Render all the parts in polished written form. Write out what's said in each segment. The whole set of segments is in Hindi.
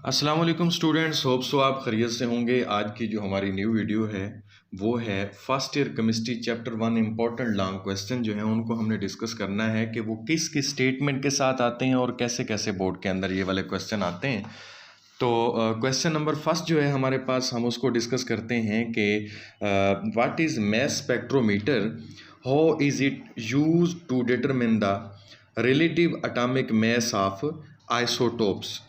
अस्सलाम वालेकुम स्टूडेंट्स, होप सो आप खैरियत से होंगे। आज की जो हमारी न्यू वीडियो है वो है first year chemistry chapter 1 important long question जो है उनको हमने डिस्कस करना है कि वो किस किस स्टेटमेंट के साथ आते हैं और कैसे कैसे बोर्ड के अंदर ये वाले क्वेश्चन आते हैं। तो क्वेश्चन नंबर फर्स्ट जो है हमारे पास, हम उसको डिस्कस करते हैं कि what is mass spectrometer, how is it use to determine the relative atomic mass of isotopes.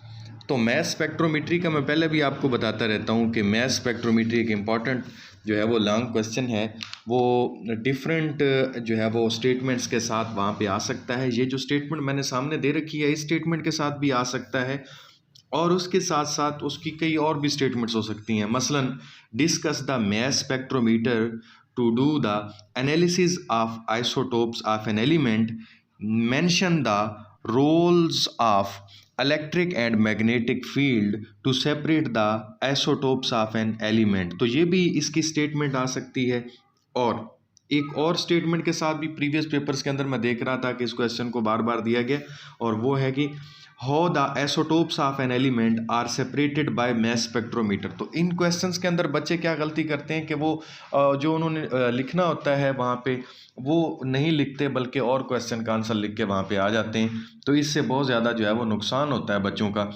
तो मैस स्पेक्ट्रोमीट्री का मैं पहले भी आपको बताता रहता हूँ कि मैस स्पेक्ट्रोमीट्री एक इम्पॉर्टेंट जो है वो लॉन्ग क्वेश्चन है। वो डिफरेंट जो है वो स्टेटमेंट्स के साथ वहाँ पे आ सकता है। ये जो स्टेटमेंट मैंने सामने दे रखी है इस स्टेटमेंट के साथ भी आ सकता है और उसके साथ साथ उसकी कई और भी स्टेटमेंट्स हो सकती हैं। मसलन discuss the mass spectrometer to do the analysis of isotopes of an element, mention the roles of electric and magnetic field to separate the isotopes of an element. तो ये भी इसकी स्टेटमेंट आ सकती है। और एक और स्टेटमेंट के साथ भी प्रीवियस पेपर्स के अंदर मैं देख रहा था कि इस क्वेश्चन को बार बार दिया गया, और वो है कि how the isotopes of an element are separated by mass spectrometer. तो इन क्वेश्चंस के अंदर बच्चे क्या गलती करते हैं कि वो जो उन्होंने लिखना होता है वहाँ पे वो नहीं लिखते, बल्कि और क्वेश्चन का आंसर लिख के वहाँ पे आ जाते हैं। तो इससे बहुत ज़्यादा जो है वो नुकसान होता है बच्चों का।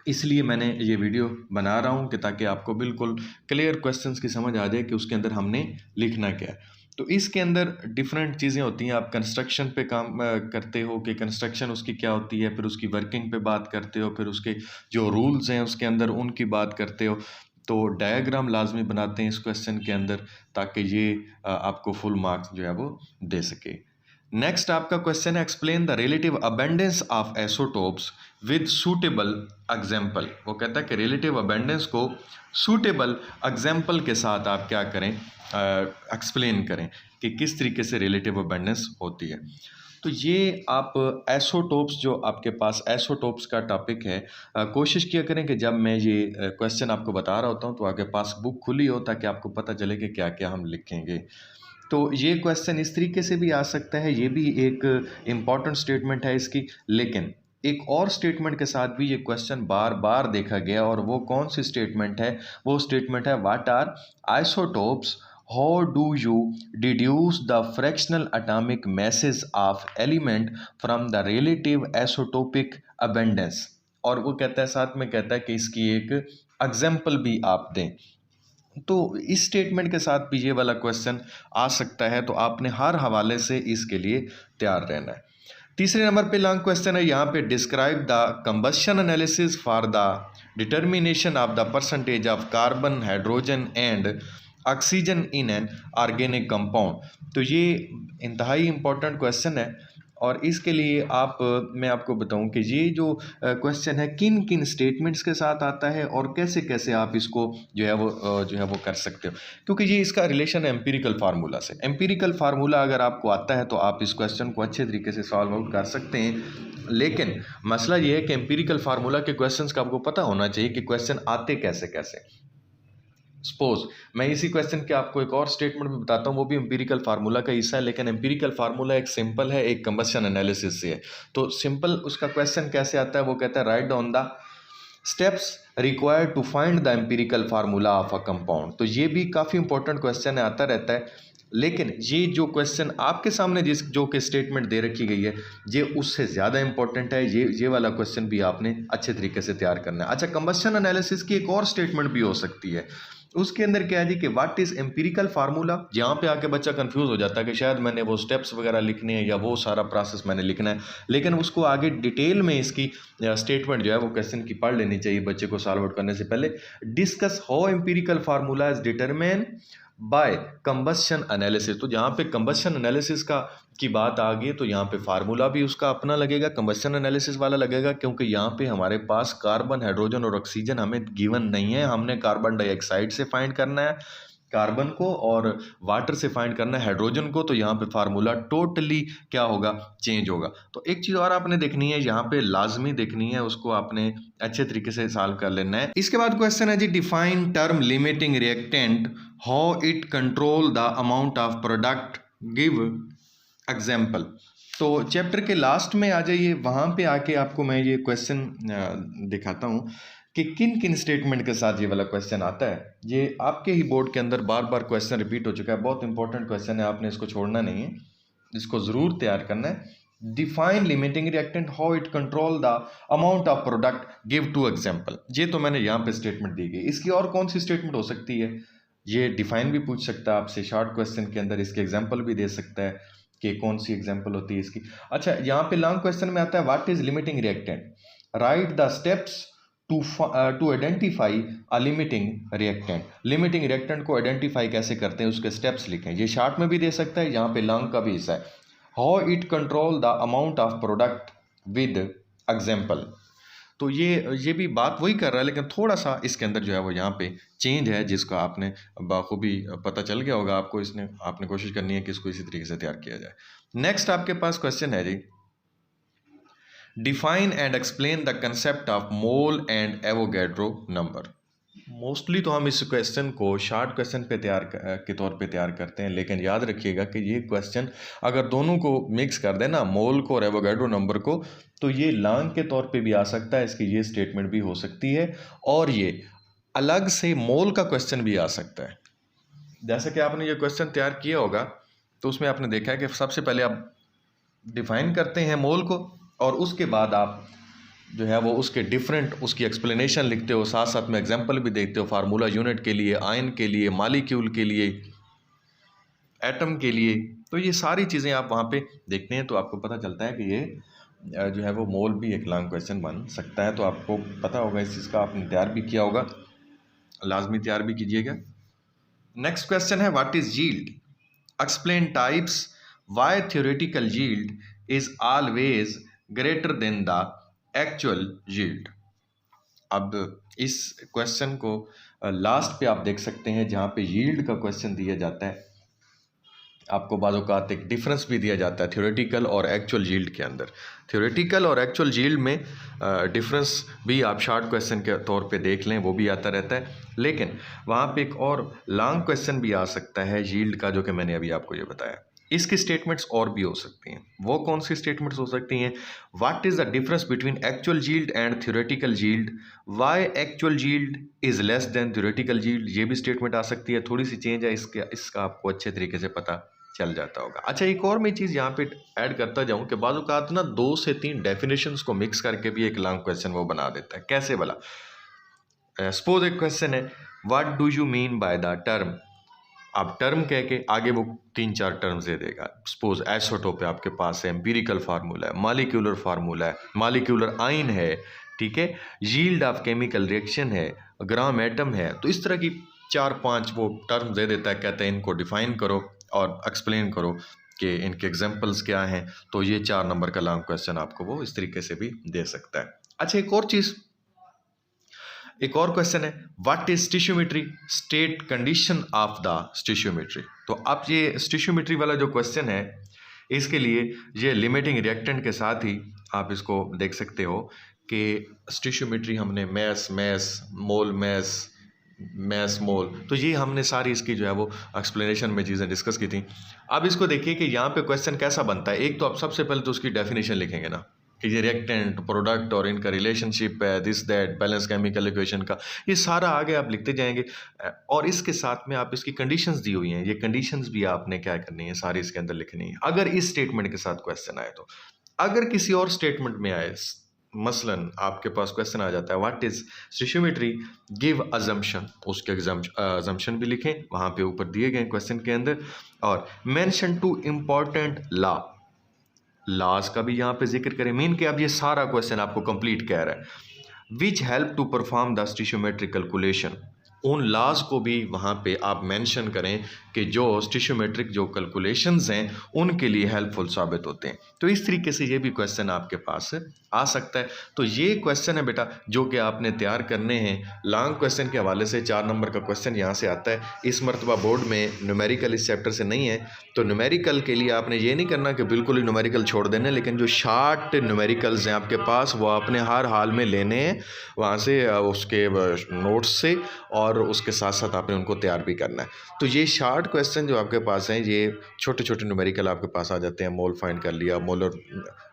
इसलिए मैंने ये वीडियो बना रहा हूँ कि ताकि आपको बिल्कुल क्लियर क्वेश्चंस की समझ आ जाए कि उसके अंदर हमने लिखना क्या है। तो इसके अंदर डिफरेंट चीज़ें होती हैं। आप कंस्ट्रक्शन पे काम करते हो कि कंस्ट्रक्शन उसकी क्या होती है, फिर उसकी वर्किंग पे बात करते हो, फिर उसके जो रूल्स हैं उसके अंदर उनकी बात करते हो। तो डायग्राम लाजमी बनाते हैं इस क्वेश्चन के अंदर ताकि ये आपको फुल मार्क्स जो है वो दे सके। नेक्स्ट आपका क्वेश्चन है explain the relative abundance of isotopes with suitable example. वो कहता है कि रिलेटिव अबेंडेंस को सूटेबल एग्जाम्पल के साथ आप क्या करें, एक्सप्लेन करें कि किस तरीके से रिलेटिव अबेंडेंस होती है। तो ये आप एसोटोप्स, जो आपके पास एसोटोप्स का टॉपिक है, कोशिश किया करें कि जब मैं ये क्वेश्चन आपको बता रहा होता हूँ तो आपके पास बुक खुली हो ताकि आपको पता चले कि क्या क्या हम लिखेंगे। तो ये क्वेश्चन इस तरीके से भी आ सकता है, ये भी एक इम्पॉर्टेंट स्टेटमेंट है इसकी। लेकिन एक और स्टेटमेंट के साथ भी ये क्वेश्चन बार बार देखा गया, और वो कौन सी स्टेटमेंट है? वो स्टेटमेंट है what are isotopes, how do you deduce the fractional atomic masses of element from the relative isotopic abundance. और वो कहता है, साथ में कहता है कि इसकी एक एग्जाम्पल भी आप दें। तो इस स्टेटमेंट के साथ भी ये वाला क्वेश्चन आ सकता है, तो आपने हर हवाले से इसके लिए तैयार रहना है। तीसरे नंबर पे लॉन्ग क्वेश्चन है यहाँ पे, describe the combustion analysis for the determination of the percentage of carbon, hydrogen and oxygen in an organic compound. तो ये इंतहाई इम्पोर्टेंट क्वेश्चन है, और इसके लिए मैं आपको बताऊं कि ये जो क्वेश्चन है किन किन स्टेटमेंट्स के साथ आता है और कैसे कैसे आप इसको जो है वो कर सकते हो। क्योंकि ये इसका रिलेशन है एम्पिरिकल फार्मूला से। एम्पिरिकल फार्मूला अगर आपको आता है तो आप इस क्वेश्चन को अच्छे तरीके से सॉल्व आउट कर सकते हैं। लेकिन मसला ये है कि एम्पिरिकल फार्मूला के क्वेश्चंस का आपको पता होना चाहिए कि क्वेश्चन आते कैसे कैसे। सपोज मैं इसी क्वेश्चन के आपको एक और स्टेटमेंट में बताता हूँ, वो भी एम्पिरिकल फार्मूला का हिस्सा है, लेकिन एम्पिरिकल फार्मूला एक सिंपल है, एक कंबशन एनालिसिस से है। तो सिंपल उसका क्वेश्चन कैसे आता है? वो कहता है write down the steps required to find the empirical formula of a compound. तो ये भी काफ़ी इंपॉर्टेंट क्वेश्चन है, आता रहता है। लेकिन ये जो क्वेश्चन आपके सामने जिस जो कि स्टेटमेंट दे रखी गई है, ये उससे ज़्यादा इंपॉर्टेंट है। ये वाला क्वेश्चन भी आपने अच्छे तरीके से तैयार करना है। अच्छा, कंबशन एनालिसिस की एक और स्टेटमेंट भी हो सकती है। उसके अंदर क्या है जी कि व्हाट इज एम्पिरिकल फार्मूला। यहाँ पे आके बच्चा कंफ्यूज हो जाता है कि शायद मैंने वो स्टेप्स वगैरह लिखने हैं या वो सारा प्रोसेस मैंने लिखना है, लेकिन उसको आगे डिटेल में इसकी स्टेटमेंट जो है वो क्वेश्चन की पढ़ लेनी चाहिए बच्चे को सॉल्व आउट करने से पहले। Discuss how empirical formula is determine by combustion analysis. तो जहाँ पे कंबशन एनालिसिस की बात आ गई तो यहाँ पे फार्मूला भी उसका अपना लगेगा, कंबशन एनालिसिस वाला लगेगा, क्योंकि यहाँ पे हमारे पास कार्बन, हाइड्रोजन और ऑक्सीजन हमें गिवन नहीं है। हमने कार्बन डाइऑक्साइड से फाइंड करना है कार्बन को, और वाटर से फाइंड करना है हाइड्रोजन को। तो यहाँ पे फार्मूला टोटली क्या होगा, चेंज होगा। तो एक चीज़ और आपने देखनी है, यहाँ पे लाजमी देखनी है, उसको आपने अच्छे तरीके से सॉल्व कर लेना है। इसके बाद क्वेश्चन है जी, define term limiting reactant, how it control the amount of product, give example. तो चैप्टर के लास्ट में आ जाइए, वहाँ पे आके आपको मैं ये क्वेश्चन दिखाता हूँ कि किन किन स्टेटमेंट के साथ ये वाला क्वेश्चन आता है। ये आपके ही बोर्ड के अंदर बार बार क्वेश्चन रिपीट हो चुका है, बहुत इंपॉर्टेंट क्वेश्चन है, आपने इसको छोड़ना नहीं है, इसको ज़रूर तैयार करना है। Define limiting reactant, how it control the amount of product, give to example. ये तो मैंने यहाँ पे स्टेटमेंट दी गई, इसकी और कौन सी स्टेटमेंट हो सकती है? ये डिफाइन भी पूछ सकता है आपसे शॉर्ट क्वेश्चन के अंदर, इसके एग्जाम्पल भी दे सकता है कि कौन सी एग्जाम्पल होती है इसकी। अच्छा, यहाँ पे लॉन्ग क्वेश्चन में आता है what is limiting reactant, write the steps to identify a limiting reactant. Limiting reactant को आइडेंटिफाई कैसे करते हैं उसके स्टेप्स लिखें। ये शॉर्ट में भी दे सकता है, यहाँ पे लॉन्ग का भी हिस्सा है। How it control the amount of product with example. तो ये भी बात वही कर रहा है, लेकिन थोड़ा सा इसके अंदर जो है वो यहाँ पे चेंज है, जिसका आपने बाखूबी पता चल गया होगा आपको। इसने आपने कोशिश करनी है कि इसको इसी तरीके से तैयार किया जाए। नेक्स्ट आपके पास क्वेश्चन है जी, define and explain the concept of mole and Avogadro number. Mostly तो हम इस क्वेश्चन को शॉर्ट क्वेश्चन पे के तौर पे तैयार करते हैं, लेकिन याद रखिएगा कि ये क्वेश्चन अगर दोनों को मिक्स कर देना, मोल को और एवोगैड्रो नंबर को, तो ये लॉन्ग के तौर पे भी आ सकता है, इसकी ये स्टेटमेंट भी हो सकती है, और ये अलग से मोल का क्वेश्चन भी आ सकता है। जैसे कि आपने ये क्वेश्चन तैयार किया होगा तो उसमें आपने देखा है कि सबसे पहले आप डिफाइन करते हैं मोल को, और उसके बाद आप जो है वो उसके डिफरेंट उसकी एक्सप्लेनेशन लिखते हो, साथ साथ में एग्जांपल भी देखते हो, फार्मूला यूनिट के लिए, आयन के लिए, मालिक्यूल के लिए, एटम के लिए। तो ये सारी चीज़ें आप वहाँ पे देखते हैं तो आपको पता चलता है कि ये जो है वो मोल भी एक लॉन्ग क्वेश्चन बन सकता है। तो आपको पता होगा इस चीज़ का, आपने तैयार भी किया होगा, लाजमी तैयार भी कीजिएगा। नेक्स्ट क्वेश्चन है what is yield, explain types, why theoretical yield is always greater than the actual yield. अब इस क्वेश्चन को लास्ट पे आप देख सकते हैं, जहाँ पे यील्ड का क्वेश्चन दिया जाता है, आपको बाज़ औक़ात एक डिफरेंस भी दिया जाता है थ्योरेटिकल और एक्चुअल यील्ड के अंदर। थ्योरेटिकल और एक्चुअल यील्ड में डिफरेंस भी आप शॉर्ट क्वेश्चन के तौर पे देख लें, वो भी आता रहता है। लेकिन वहाँ पे एक और लॉन्ग क्वेश्चन भी आ सकता है यील्ड का, जो कि मैंने अभी आपको ये बताया। इसकी स्टेटमेंट्स और भी हो सकती हैं। वो कौन सी स्टेटमेंट्स हो सकती हैं? What is the difference between actual yield and theoretical yield, why actual yield is less than theoretical yield. ये भी स्टेटमेंट आ सकती है, थोड़ी सी चेंज है, इसका आपको अच्छे तरीके से पता चल जाता होगा। अच्छा, एक और मैं चीज़ यहाँ पे ऐड करता जाऊँ कि बाज़ औक़ात ना 2 से 3 डेफिनेशंस को मिक्स करके भी एक लॉन्ग क्वेश्चन वो बना देता है। कैसे भला? सपोज एक क्वेश्चन है what do you mean by the term. आप टर्म कह के आगे वो 3-4 टर्म्स दे देगा। सपोज आइसोटोप है आपके पास है, एम्पिरिकल फार्मूला है, मालिक्यूलर फार्मूला है, मालिक्यूलर आयन है, ठीक है, यील्ड ऑफ केमिकल रिएक्शन है, ग्राम एटम है। तो इस तरह की 4-5 वो टर्म्स दे देता है, कहते हैं इनको डिफाइन करो और एक्सप्लेन करो कि इनके एग्जांपल्स क्या हैं। तो ये 4 नंबर का लॉन्ग क्वेश्चन आपको वो इस तरीके से भी दे सकता है। अच्छा, एक और क्वेश्चन है what is stoichiometry, state condition of the stoichiometry. तो अब ये स्टिशियोमेट्री वाला जो क्वेश्चन है, इसके लिए ये लिमिटिंग रिएक्टेंट के साथ ही आप इसको देख सकते हो कि स्टिशियोमेट्री हमने मैस मोल, तो ये हमने सारी इसकी जो है वो एक्सप्लेनेशन में चीज़ें डिस्कस की थी। अब इसको देखिए कि यहाँ पे क्वेश्चन कैसा बनता है। एक तो आप सबसे पहले तो उसकी डेफिनेशन लिखेंगे ना, कि ये रिएक्टेंट, प्रोडक्ट और इनका रिलेशनशिप है, this that, balance chemical equation का, ये सारा आगे आप लिखते जाएंगे। और इसके साथ में आप इसकी कंडीशंस दी हुई हैं, ये कंडीशंस भी आपने क्या करनी है, सारी इसके अंदर लिखनी है। अगर इस स्टेटमेंट के साथ क्वेश्चन आए तो, अगर किसी और स्टेटमेंट में आए, मसलन आपके पास क्वेश्चन आ जाता है व्हाट इज स्टिशियोमेट्री, गिव अजम्पशन, उसके अजम्पशन भी लिखें वहाँ पे ऊपर दिए गए क्वेश्चन के अंदर। और मेंशन टू इम्पॉर्टेंट लॉज का भी यहाँ पे जिक्र करें। मीन कि अब ये सारा क्वेश्चन आपको कंप्लीट कह रहा है। Which help to perform the stoichiometric calculation, उन लॉज को भी वहाँ पे आप मेंशन करें कि जो स्टिशियोमेट्रिक जो कैलकुलेशंस हैं उनके लिए हेल्पफुल साबित होते हैं। तो इस तरीके से ये भी क्वेश्चन आपके पास आ सकता है। तो ये क्वेश्चन है बेटा जो कि आपने तैयार करने हैं लॉन्ग क्वेश्चन के हवाले से। 4 नंबर का क्वेश्चन यहाँ से आता है। इस मरतबा बोर्ड में न्यूमेरिकल इस चैप्टर से नहीं है, तो न्यूमेरिकल के लिए आपने ये नहीं करना कि बिल्कुल ही न्यूमेरिकल छोड़ देने, लेकिन जो शार्ट न्यूमेरिकल्स हैं आपके पास वो आपने हर हाल में लेने हैं वहाँ से, उसके नोट्स से, और उसके साथ साथ आपने उनको तैयार भी करना है। तो ये शार्ट क्वेश्चन जो आपके पास हैं, ये छोटे छोटे न्यूमेरिकल आपके पास आ जाते हैं। मोल फाइंड कर लिया, मोलर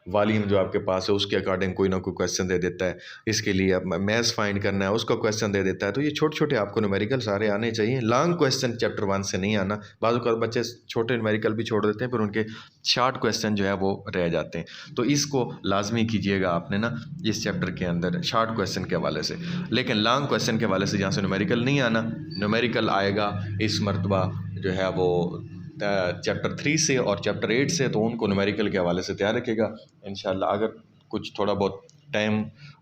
वॉल्यूम जो आपके पास है उसके अकॉर्डिंग कोई ना कोई क्वेश्चन दे देता है, इसके लिए अब मैथ्स फाइंड करना है उसका क्वेश्चन दे देता है। तो ये छोटे छोटे आपको न्यूमेरिकल सारे आने चाहिए, लॉन्ग क्वेश्चन चैप्टर 1 से नहीं आना। बाज़ औक़ात बच्चे छोटे न्यूमेरिकल भी छोड़ देते हैं, फिर उनके शॉर्ट क्वेश्चन जो है वो रह जाते हैं। तो इसको लाजमी कीजिएगा आपने ना इस चैप्टर के अंदर शॉर्ट क्वेश्चन के हवाले से। लेकिन लॉन्ग क्वेश्चन के हवाले से जहाँ से न्यूमेरिकल नहीं आना, न्यूमेरिकल आएगा इस मरतबा जो है वो चैप्टर 3 से और चैप्टर 8 से, तो उनको न्यूमेरिकल के हवाले से तैयार रखिएगा इंशाल्लाह। अगर कुछ थोड़ा बहुत टाइम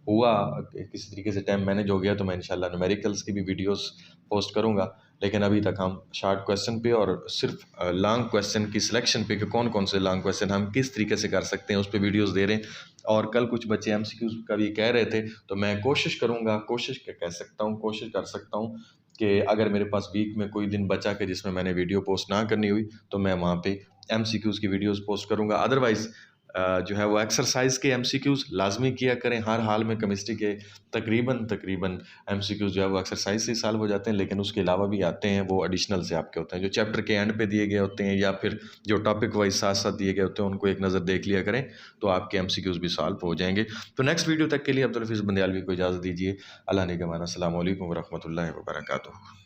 हुआ, किसी तरीके से टाइम मैनेज हो गया, तो मैं इंशाल्लाह न्यूमेरिकल्स की भी वीडियोस पोस्ट करूँगा। लेकिन अभी तक हम शॉर्ट क्वेश्चन पे और सिर्फ लॉन्ग क्वेश्चन की सिलेक्शन पे कि कौन कौन से लॉन्ग क्वेश्चन हम किस तरीके से कर सकते हैं उस पर वीडियोस दे रहे हैं। और कल कुछ बच्चे MCQs का भी कह रहे थे, तो मैं कोशिश करूँगा, कोशिश क्या कह सकता हूँ, कोशिश कर सकता हूँ कि अगर मेरे पास वीक में कोई दिन बचा के जिसमें मैंने वीडियो पोस्ट ना करनी हुई, तो मैं वहाँ पे MCQs की वीडियोस पोस्ट करूँगा। अदरवाइज़ जो है वो एक्सरसाइज के MCQs लाजमी किया करें हर हाल में। केमिस्ट्री के तकरीबन MCQs जो है वो एक्सरसाइज से सॉल्व हो जाते हैं, लेकिन उसके अलावा भी आते हैं, वो एडिशनल से आपके होते हैं जो चैप्टर के एंड पे दिए गए होते हैं, या फिर जो टॉपिक वाइज साथ साथ दिए गए होते हैं, उनको एक नज़र देख लिया करें, तो आपके MCQs भी सॉल्व हो जाएंगे। तो नेक्स्ट वीडियो तक के लिए अब्दुल हफीज़ बंदियालवी को इजाज़त दीजिए। अल्लाह ने के माना। अस्सलाम वालेकुम व रहमतुल्लाहि व बरकातुहू।